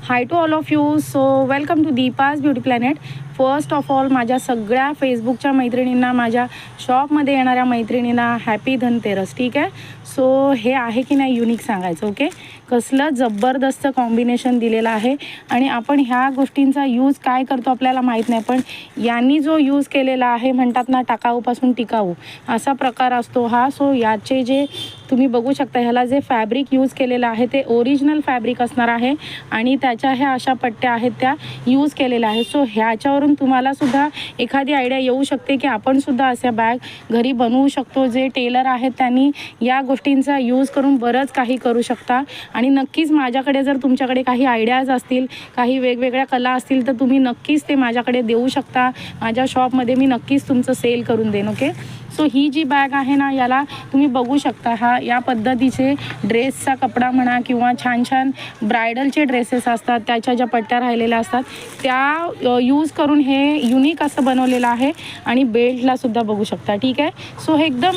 High to all of you. So welcome to Deepa's beauty planet. First of all माझ्या सगळ्या फेसबुकच्या मैत्रिणींना, माझ्या शॉपमध्ये येणाऱ्या मैत्रिणींना हॅपी धनतेरस. ठीक आहे. सो हे आहे की नाही युनिक सांगायचं. ओके, कसलं जबरदस्त कॉम्बिनेशन दिलेलं आहे आणि आपण ह्या गोष्टींचा यूज काय करतो आपल्याला माहीत नाही, पण यांनी जो यूज केलेला आहे म्हणतात ना टाकाऊपासून टिकाऊ असा प्रकार असतो हा. सो याचे जे तुम्ही बघू शकता, ह्याला जे फॅब्रिक यूज केलेलं आहे ते ओरिजिनल फॅब्रिक असणार आहे आणि त्याच्या ह्या अशा पट्ट्या आहेत त्या यूज केलेल्या आहेत. सो ह्याच्यावरून तुम्हाला सुद्धा एखादी आयडिया येऊ शकते की आपण सुद्धा अशा बॅग घरी बनवू शकतो. जे टेलर आहेत त्यांनी या गोष्टींचा यूज करून बरंच काही करू शकता. आणि नक्कीच माझ्याकडे जर तुमच्याकडे काही आयडियाज असतील, काही वेगवेगळ्या कला असतील तर तुम्ही नक्कीच ते माझ्याकडे देऊ शकता. माझ्या शॉपमध्ये मी नक्कीच तुमचं सेल करून देईन. ओके, सो ही जी बॅग आहे ना याला तुम्ही बघू शकता, हा या पद्धतीचे ड्रेसचा कपडा म्हणा किंवा छान छान ब्रायडलचे ड्रेसेस असतात त्याच्या ज्या पट्ट्या राहिलेल्या असतात त्या यूज करून हे युनिक असं बनवलेलं आहे. आणि बेल्टला सुद्धा बघू शकता. ठीक आहे. सो हे एकदम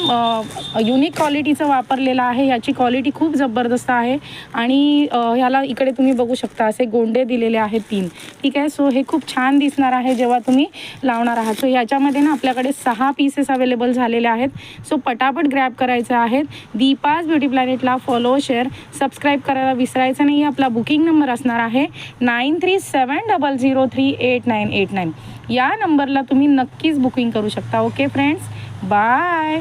युनिक क्वालिटीचं वापरलेलं आहे. याची क्वालिटी खूप जबरदस्त आहे आणि ह्याला इकडे तुम्ही बघू शकता असे गोंडे दिलेले आहेत 3. ठीक आहे. सो हे खूप छान दिसणार आहे जेव्हा तुम्ही लावणार आहात. सो याच्यामध्ये ना आपल्याकडे 6 पीसेस अवेलेबल झालेले आहेत. सो पटापट ग्रॅब करायचे आहेत. Deepa's beauty प्लॅनेटला follow, share, subscribe करायला विसरायचं नाही. आपला बुकिंग नंबर असणार आहे 9370038989. या नंबरला तुम्ही नक्कीच बुकिंग करू शकता. Okay friends, bye.